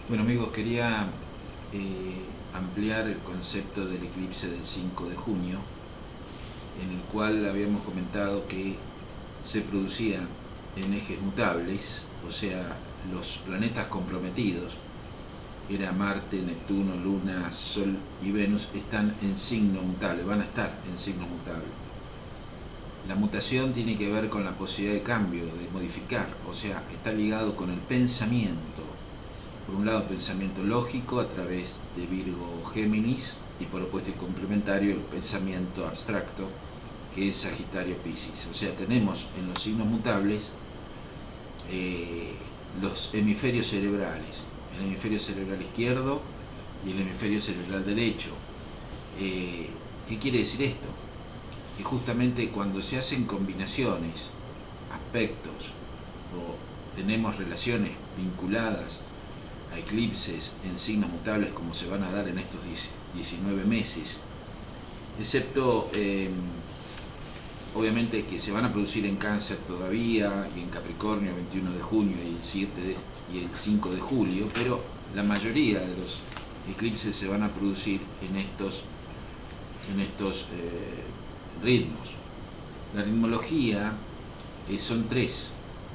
Bueno amigos, quería ampliar el concepto del eclipse del 5 de junio, en el cual habíamos comentado que se producía en ejes mutables, o sea, los planetas comprometidos, que era Marte, Neptuno, Luna, Sol y Venus, están en signo mutable, van a estar en signo mutable. La mutación tiene que ver con la posibilidad de cambio, de modificar, o sea, está ligado con el pensamiento. Por un lado, pensamiento lógico a través de Virgo Géminis, y por opuesto y complementario el pensamiento abstracto, que es Sagitario Piscis. O sea, tenemos en los signos mutables los hemisferios cerebrales, el hemisferio cerebral izquierdo y el hemisferio cerebral derecho. ¿Qué quiere decir esto? Que justamente cuando se hacen combinaciones, aspectos, o tenemos relaciones vinculadas a eclipses en signos mutables como se van a dar en estos 19 meses, excepto obviamente que se van a producir en Cáncer todavía y en Capricornio 21 de junio y el 5 de julio, pero la mayoría de los eclipses se van a producir en estos ritmos. La ritmología son tres.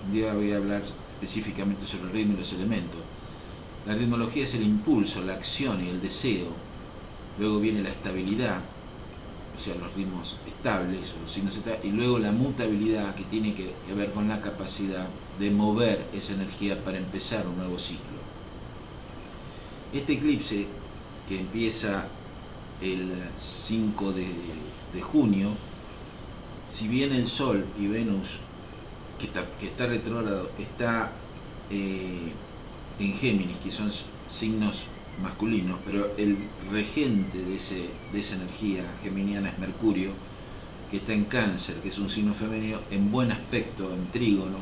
Un día voy a hablar específicamente sobre el ritmo y los elementos. La ritmología es el impulso, la acción y el deseo. Luego viene la estabilidad, o sea, los ritmos estables o los signos estables, y luego la mutabilidad, que tiene que ver con la capacidad de mover esa energía para empezar un nuevo ciclo. Este eclipse, que empieza el 5 de junio, si bien el Sol y Venus, que está retrógrado, está en Géminis, que son signos masculinos, pero el regente de esa energía geminiana es Mercurio, que está en Cáncer, que es un signo femenino, en buen aspecto, en trígono,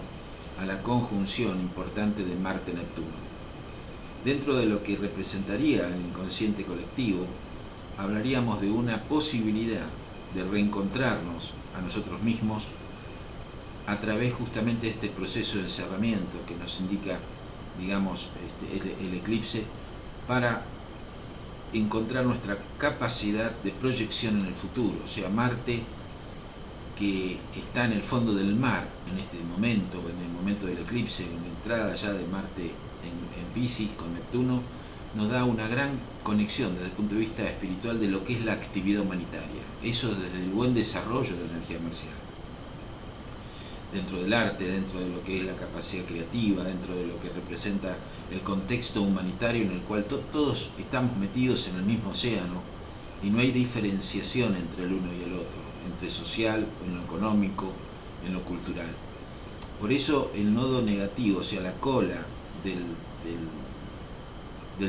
a la conjunción importante de Marte-Neptuno. Dentro de lo que representaría el inconsciente colectivo, hablaríamos de una posibilidad de reencontrarnos a nosotros mismos a través justamente de este proceso de encerramiento que nos indica, digamos, el eclipse, para encontrar nuestra capacidad de proyección en el futuro. O sea, Marte, que está en el fondo del mar en este momento, en el momento del eclipse, en la entrada ya de Marte en Piscis con Neptuno, nos da una gran conexión desde el punto de vista espiritual de lo que es la actividad humanitaria. Eso desde el buen desarrollo de la energía marcial. Dentro del arte, dentro de lo que es la capacidad creativa, dentro de lo que representa el contexto humanitario en el cual todos estamos metidos en el mismo océano y no hay diferenciación entre el uno y el otro, entre social, en lo económico, en lo cultural. Por eso el nodo negativo, o sea, la cola del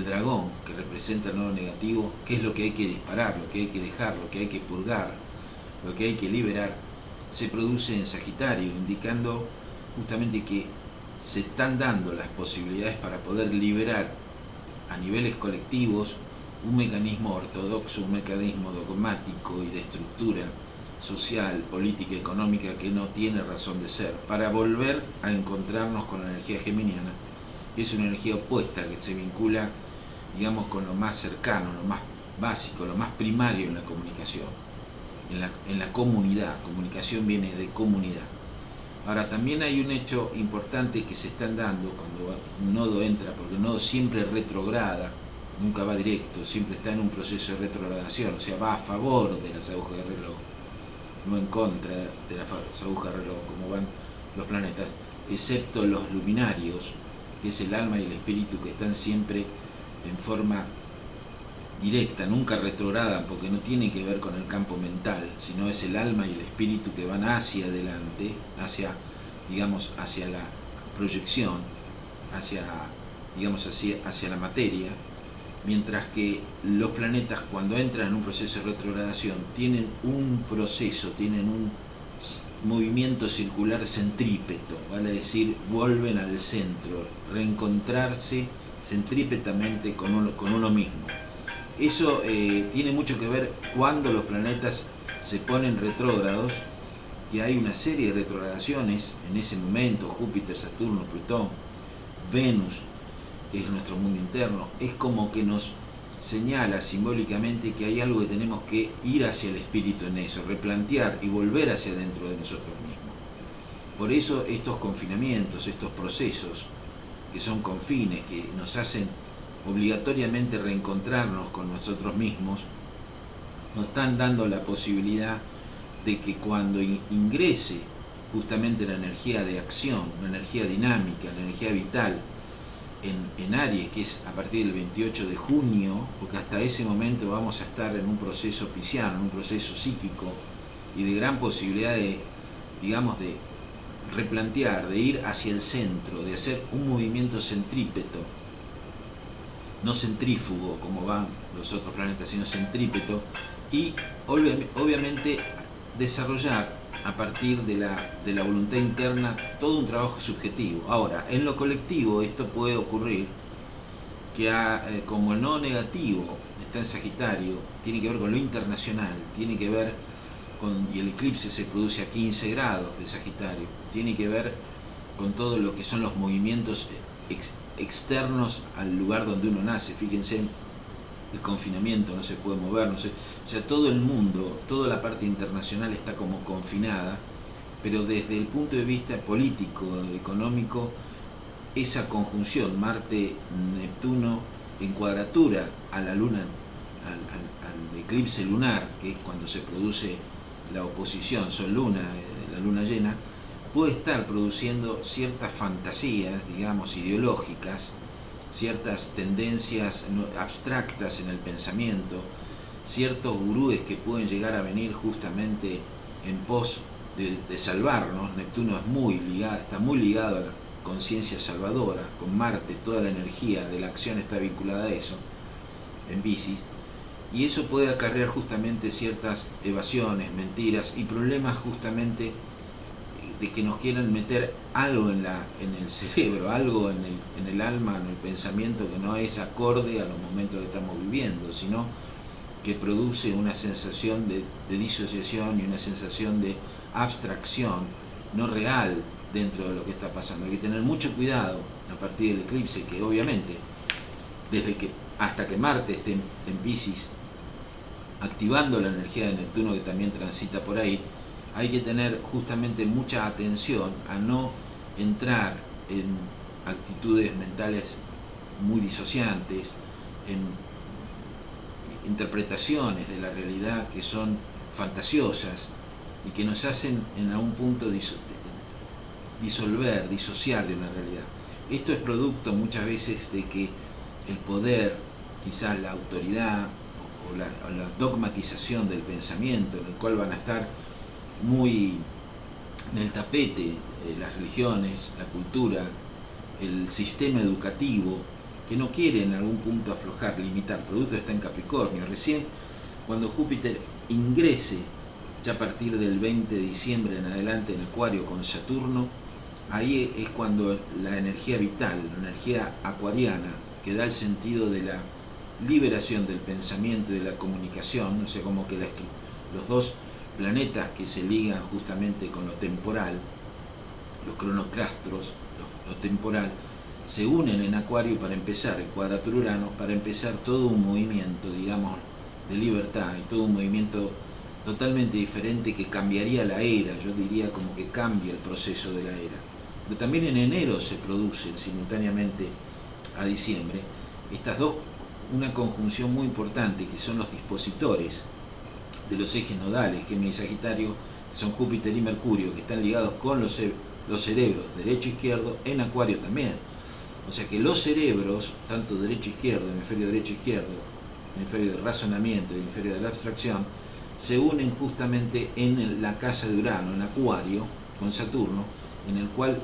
dragón, que representa el nodo negativo, que es lo que hay que disparar, lo que hay que dejar, lo que hay que purgar, lo que hay que liberar, se produce en Sagitario, indicando justamente que se están dando las posibilidades para poder liberar a niveles colectivos un mecanismo ortodoxo, un mecanismo dogmático y de estructura social, política, económica que no tiene razón de ser, para volver a encontrarnos con la energía geminiana, que es una energía opuesta, que se vincula, digamos, con lo más cercano, lo más básico, lo más primario en la comunicación, en la comunidad. Comunicación viene de comunidad. Ahora, también hay un hecho importante que se están dando cuando un nodo entra, porque el nodo siempre retrograda, nunca va directo, siempre está en un proceso de retrogradación, o sea, va a favor de las agujas de reloj, no en contra de las agujas de reloj, como van los planetas, excepto los luminarios, que es el alma y el espíritu, que están siempre en forma directa, nunca retrogradan, porque no tiene que ver con el campo mental, sino es el alma y el espíritu que van hacia adelante, hacia, digamos, hacia la proyección, hacia, digamos, hacia la materia, mientras que los planetas, cuando entran en un proceso de retrogradación, tienen un proceso, tienen un movimiento circular centrípeto, vale decir, vuelven al centro, reencontrarse centrípetamente con uno mismo. Eso tiene mucho que ver cuando los planetas se ponen retrógrados, que hay una serie de retrogradaciones en ese momento: Júpiter, Saturno, Plutón, Venus, que es nuestro mundo interno, es como que nos señala simbólicamente que hay algo que tenemos que ir hacia el espíritu en eso, replantear y volver hacia dentro de nosotros mismos. Por eso estos confinamientos, estos procesos que son confines, que nos hacen obligatoriamente reencontrarnos con nosotros mismos, nos están dando la posibilidad de que cuando ingrese justamente la energía de acción, la energía dinámica, la energía vital en Aries, que es a partir del 28 de junio, porque hasta ese momento vamos a estar en un proceso pisciano, en un proceso psíquico y de gran posibilidad de, digamos, de replantear, de ir hacia el centro, de hacer un movimiento centrípeto, no centrífugo como van los otros planetas, sino centrípeto, y obviamente desarrollar a partir de la voluntad interna todo un trabajo subjetivo. Ahora, en lo colectivo esto puede ocurrir que como el nodo negativo está en Sagitario, tiene que ver con lo internacional, tiene que ver y el eclipse se produce a 15 grados de Sagitario, tiene que ver con todo lo que son los movimientos externos al lugar donde uno nace. Fíjense, el confinamiento, no se puede mover, no sé, o sea, todo el mundo, toda la parte internacional está como confinada, pero desde el punto de vista político, económico, esa conjunción Marte-Neptuno en cuadratura a la luna, al eclipse lunar, que es cuando se produce la oposición Sol-Luna, la luna llena, puede estar produciendo ciertas fantasías, digamos, ideológicas, ciertas tendencias abstractas en el pensamiento, ciertos gurúes que pueden llegar a venir justamente en pos de salvarnos. Neptuno está muy ligado a la conciencia salvadora, con Marte toda la energía de la acción está vinculada a eso, en Piscis, y eso puede acarrear justamente ciertas evasiones, mentiras y problemas justamente de que nos quieran meter algo en el cerebro, algo en el alma, en el pensamiento que no es acorde a los momentos que estamos viviendo, sino que produce una sensación de disociación y una sensación de abstracción no real dentro de lo que está pasando. Hay que tener mucho cuidado a partir del eclipse, que obviamente hasta que Marte esté en Piscis, activando la energía de Neptuno que también transita por ahí, hay que tener justamente mucha atención a no entrar en actitudes mentales muy disociantes, en interpretaciones de la realidad que son fantasiosas y que nos hacen en algún punto disociar de una realidad. Esto es producto muchas veces de que el poder, quizás la autoridad o la dogmatización del pensamiento, en el cual van a estar muy en el tapete las religiones, la cultura, el sistema educativo, que no quiere en algún punto aflojar, limitar. Producto está en Capricornio. Recién cuando Júpiter ingrese, ya a partir del 20 de diciembre en adelante en Acuario con Saturno, ahí es cuando la energía vital, la energía acuariana, que da el sentido de la liberación del pensamiento y de la comunicación, o sea, como que los dos planetas que se ligan justamente con lo temporal, los cronoclastros, lo temporal, se unen en Acuario para empezar, en cuadratura Urano, para empezar todo un movimiento, digamos, de libertad y todo un movimiento totalmente diferente que cambiaría la era. Yo diría como que cambia el proceso de la era. Pero también en enero se producen simultáneamente a diciembre estas dos, una conjunción muy importante, que son los dispositores de los ejes nodales, Géminis y Sagitario, que son Júpiter y Mercurio, que están ligados con los cerebros derecho e izquierdo, en Acuario también. O sea que los cerebros, tanto derecho e izquierdo, hemisferio derecho e izquierdo, hemisferio de razonamiento y hemisferio de la abstracción, se unen justamente en la casa de Urano, en Acuario, con Saturno, en el cual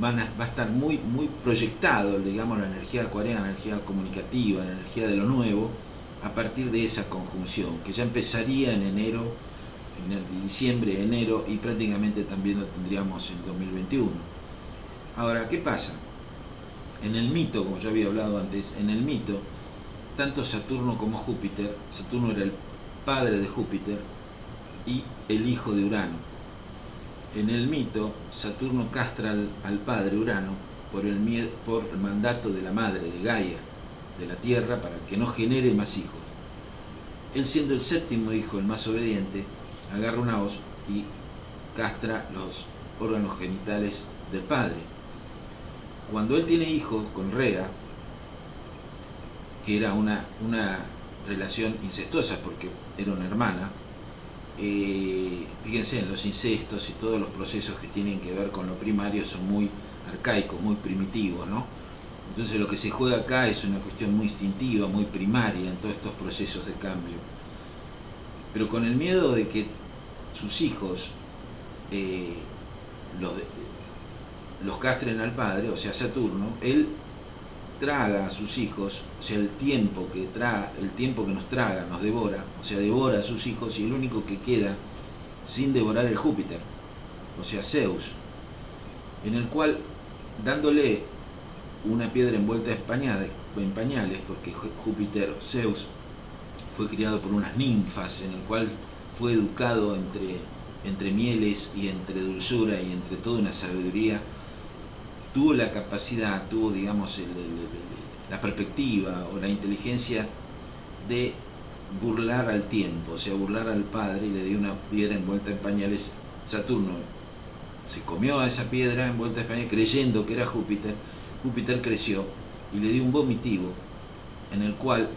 va a estar muy proyectado, digamos, la energía acuariana, la energía comunicativa, la energía de lo nuevo, a partir de esa conjunción, que ya empezaría en enero, final de diciembre, enero, y prácticamente también lo tendríamos en 2021. Ahora, ¿qué pasa? En el mito, como ya había hablado antes, en el mito, tanto Saturno como Júpiter, Saturno era el padre de Júpiter y el hijo de Urano. En el mito, Saturno castra al padre Urano por el mandato de la madre, de Gaia, de la tierra, para que no genere más hijos. Él, siendo el séptimo hijo, el más obediente, agarra una hoz y castra los órganos genitales del padre. Cuando él tiene hijos con Rea, que era una relación incestuosa porque era una hermana, fíjense, en los incestos y todos los procesos que tienen que ver con lo primario son muy arcaicos, muy primitivos, ¿no? Entonces lo que se juega acá es una cuestión muy instintiva, muy primaria en todos estos procesos de cambio. Pero con el miedo de que sus hijos los castren al padre, o sea, Saturno, él traga a sus hijos, o sea, el tiempo que nos traga, nos devora, o sea, devora a sus hijos, y el único que queda sin devorar es Júpiter, o sea, Zeus, en el cual, dándole una piedra envuelta en pañales, porque Júpiter, Zeus, fue criado por unas ninfas, en el cual fue educado entre mieles y entre dulzura y entre toda una sabiduría, tuvo la capacidad, digamos, la perspectiva o la inteligencia de burlar al tiempo, o sea, burlar al padre, y le dio una piedra envuelta en pañales. Saturno se comió a esa piedra envuelta en pañales creyendo que era Júpiter. Júpiter creció y le dio un vomitivo en el cual,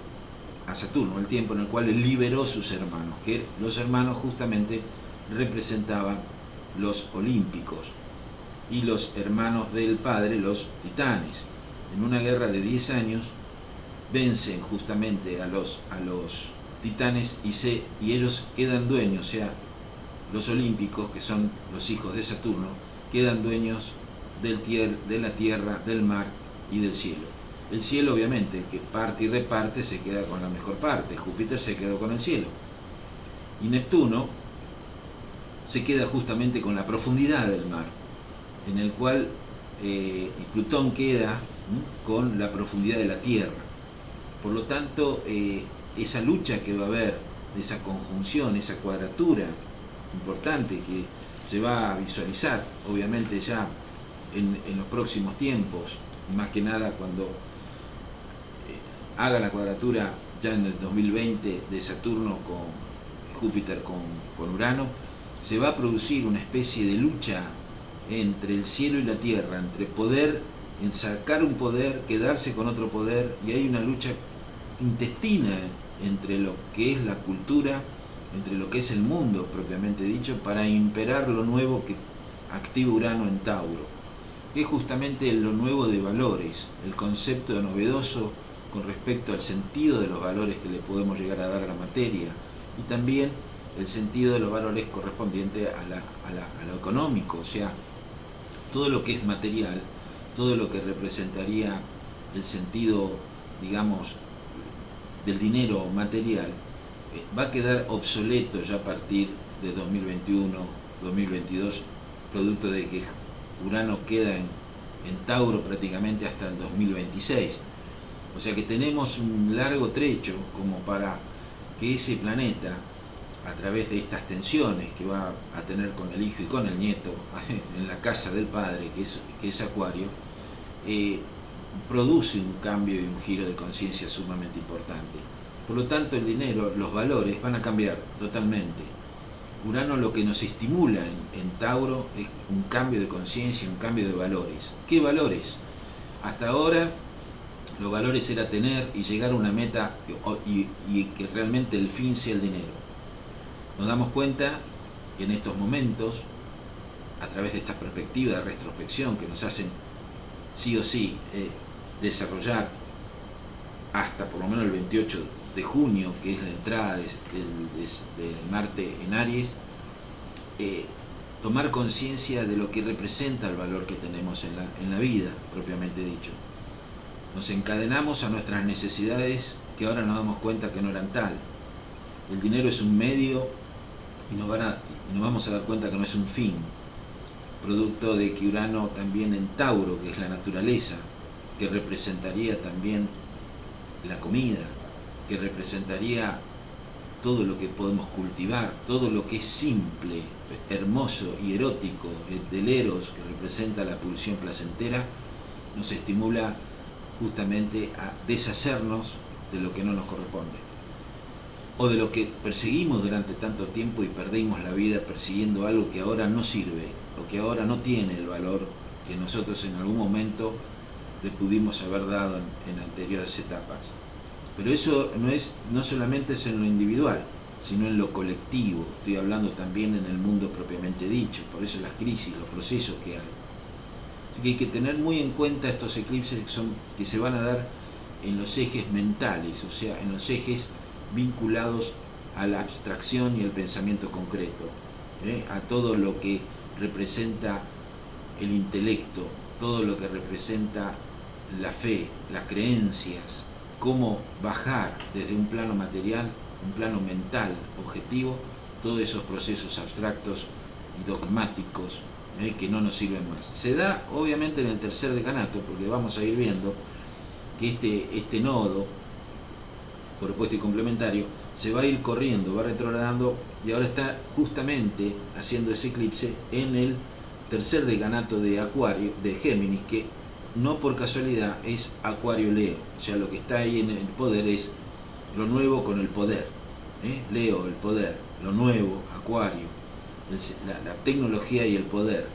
a Saturno, el tiempo en el cual él liberó sus hermanos, que los hermanos justamente representaban los olímpicos, y los hermanos del padre, los titanes. En una guerra de 10 años vencen justamente a los titanes y ellos quedan dueños, o sea, los olímpicos, que son los hijos de Saturno, quedan dueños de la tierra, del mar y del cielo. El cielo, obviamente, el que parte y reparte se queda con la mejor parte. Júpiter se quedó con el cielo. Y Neptuno se queda justamente con la profundidad del mar, en el cual y Plutón queda con la profundidad de la Tierra. Por lo tanto, esa lucha que va a haber, esa conjunción, esa cuadratura importante que se va a visualizar, obviamente ya en los próximos tiempos, más que nada cuando haga la cuadratura ya en el 2020 de Saturno con Júpiter con Urano, se va a producir una especie de lucha entre el cielo y la tierra, entre poder, en sacar un poder, quedarse con otro poder, y hay una lucha intestina entre lo que es la cultura, entre lo que es el mundo propiamente dicho, para imperar lo nuevo que activa Urano en Tauro, que es justamente lo nuevo de valores, el concepto novedoso con respecto al sentido de los valores que le podemos llegar a dar a la materia, y también el sentido de los valores correspondiente a lo económico, o sea, todo lo que es material, todo lo que representaría el sentido, digamos, del dinero material, va a quedar obsoleto ya a partir de 2021, 2022, producto de que Urano queda en Tauro prácticamente hasta el 2026. O sea que tenemos un largo trecho como para que ese planeta, a través de estas tensiones que va a tener con el hijo y con el nieto en la casa del padre, que es Acuario, produce un cambio y un giro de conciencia sumamente importante. Por lo tanto, el dinero, los valores van a cambiar totalmente. Urano lo que nos estimula en Tauro es un cambio de conciencia, un cambio de valores. ¿Qué valores? Hasta ahora los valores era tener y llegar a una meta y que realmente el fin sea el dinero. Nos damos cuenta que en estos momentos, a través de esta perspectiva de retrospección que nos hacen sí o sí desarrollar hasta por lo menos el 28 de junio, que es la entrada de Marte en Aries, tomar conciencia de lo que representa el valor que tenemos en la vida, propiamente dicho. Nos encadenamos a nuestras necesidades que ahora nos damos cuenta que no eran tal. El dinero es un medio y nos vamos a dar cuenta que no es un fin, producto de que Urano también en Tauro, que es la naturaleza, que representaría también la comida, que representaría todo lo que podemos cultivar, todo lo que es simple, hermoso y erótico, del eros, que representa la pulsión placentera, nos estimula justamente a deshacernos de lo que no nos corresponde, o de lo que perseguimos durante tanto tiempo y perdimos la vida persiguiendo algo que ahora no sirve, o que ahora no tiene el valor que nosotros en algún momento le pudimos haber dado en anteriores etapas. Pero eso no solamente es en lo individual, sino en lo colectivo. Estoy hablando también en el mundo propiamente dicho, por eso las crisis, los procesos que hay. Así que hay que tener muy en cuenta estos eclipses que se van a dar en los ejes mentales, o sea, en los ejes vinculados a la abstracción y el pensamiento concreto, a todo lo que representa el intelecto, todo lo que representa la fe, las creencias, cómo bajar desde un plano material, un plano mental, objetivo, todos esos procesos abstractos y dogmáticos que no nos sirven más. Se da obviamente en el tercer decanato, porque vamos a ir viendo que este nodo, por opuesto y complementario, se va a ir corriendo, va retrogradando, y ahora está justamente haciendo ese eclipse en el tercer decanato de Acuario, de Géminis, que no por casualidad es Acuario Leo. O sea, lo que está ahí en el poder es lo nuevo con el poder. Leo, el poder, lo nuevo, Acuario, la tecnología y el poder.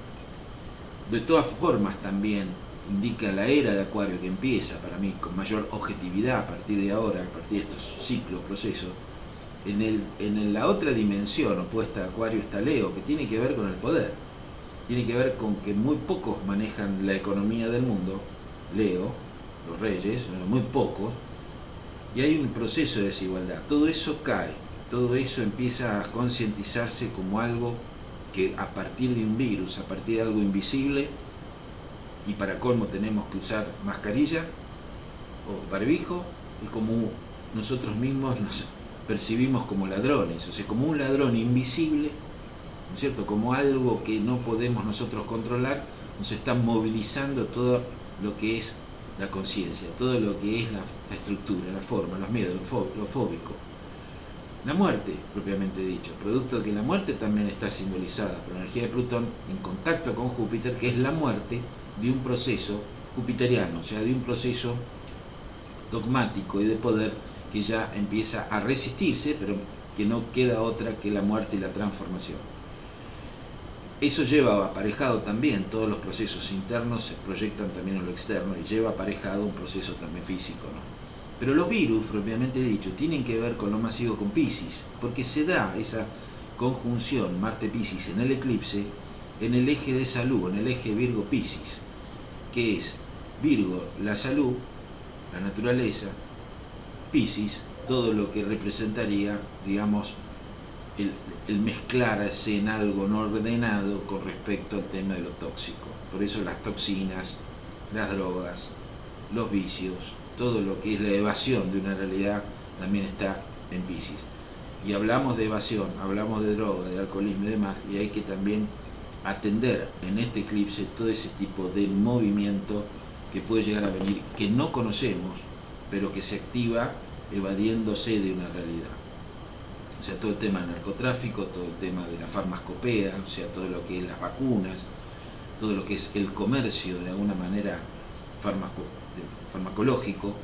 De todas formas también indica la era de Acuario que empieza para mí con mayor objetividad a partir de ahora, a partir de estos ciclos, procesos. En la otra dimensión opuesta a Acuario está Leo, que tiene que ver con el poder. Tiene que ver con que muy pocos manejan la economía del mundo, Leo, los reyes, muy pocos, y hay un proceso de desigualdad. Todo eso cae, todo eso empieza a concientizarse como algo que a partir de un virus, a partir de algo invisible, y para colmo tenemos que usar mascarilla o barbijo, es como nosotros mismos nos percibimos como ladrones, o sea, como un ladrón invisible, ¿no es cierto? Como algo que no podemos nosotros controlar, nos está movilizando todo lo que es la conciencia, todo lo que es la estructura, la forma, los miedos, lo fóbico. La muerte, propiamente dicho, producto de que la muerte también está simbolizada por la energía de Plutón en contacto con Júpiter, que es la muerte de un proceso jupiteriano, o sea, de un proceso dogmático y de poder que ya empieza a resistirse, pero que no queda otra que la muerte y la transformación. Eso lleva aparejado también, todos los procesos internos se proyectan también en lo externo y lleva aparejado un proceso también físico, ¿no? Pero los virus, propiamente dicho, tienen que ver con lo masivo, con Piscis, porque se da esa conjunción Marte-Piscis en el eclipse, en el eje de salud, en el eje Virgo-Piscis, que es Virgo, la salud, la naturaleza, Piscis, todo lo que representaría, digamos, el mezclarse en algo no ordenado con respecto al tema de lo tóxico. Por eso las toxinas, las drogas, los vicios, todo lo que es la evasión de una realidad también está en Piscis. Y hablamos de evasión, hablamos de droga, de alcoholismo y demás, y hay que también atender en este eclipse todo ese tipo de movimiento que puede llegar a venir, que no conocemos, pero que se activa evadiéndose de una realidad. O sea, todo el tema del narcotráfico, todo el tema de la farmacopea, o sea, todo lo que es las vacunas, todo lo que es el comercio de alguna manera farmacológico,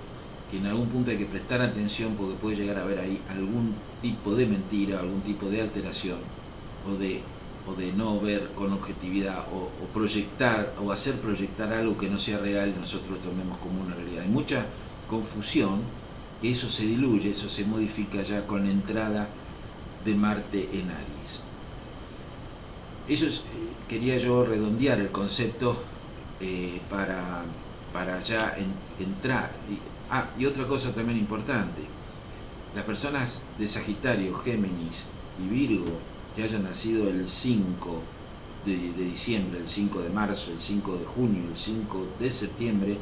que en algún punto hay que prestar atención porque puede llegar a haber ahí algún tipo de mentira, algún tipo de alteración, o de no ver con objetividad, o proyectar, o hacer proyectar algo que no sea real y nosotros lo tomemos como una realidad. Hay mucha confusión, que eso se diluye, eso se modifica ya con la entrada de Marte en Aries. Eso es, quería yo redondear el concepto para ya entrar. Y otra cosa también importante, las personas de Sagitario, Géminis y Virgo que hayan nacido el 5 de diciembre, el 5 de marzo, el 5 de junio, el 5 de septiembre,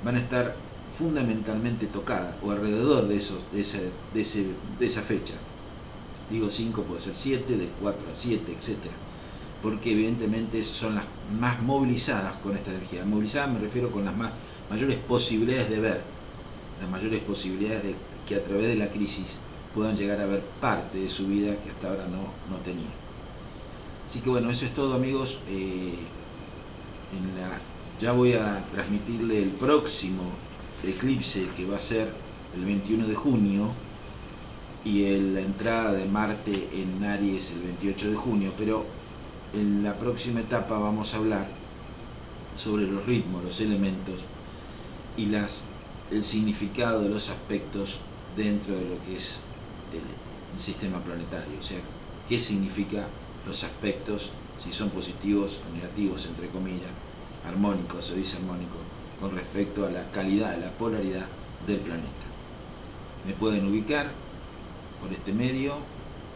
van a estar fundamentalmente tocadas, o alrededor de esa fecha. Digo 5, puede ser 7, de 4 a 7, etc. Porque evidentemente son las más movilizadas con esta energía. Movilizadas me refiero con las mayores posibilidades de ver, las mayores posibilidades de que a través de la crisis puedan llegar a ver parte de su vida que hasta ahora no tenía. Así que bueno, eso es todo, amigos. En Ya voy a transmitirle el próximo eclipse, que va a ser el 21 de junio, y la entrada de Marte en Aries el 28 de junio, pero en la próxima etapa vamos a hablar sobre los ritmos, los elementos y el significado de los aspectos dentro de lo que es el sistema planetario. O sea, qué significa los aspectos, si son positivos o negativos, entre comillas, armónicos o disarmónicos, con respecto a la calidad, la polaridad del planeta. Me pueden ubicar por este medio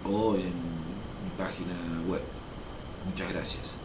o en mi página web. Muchas gracias.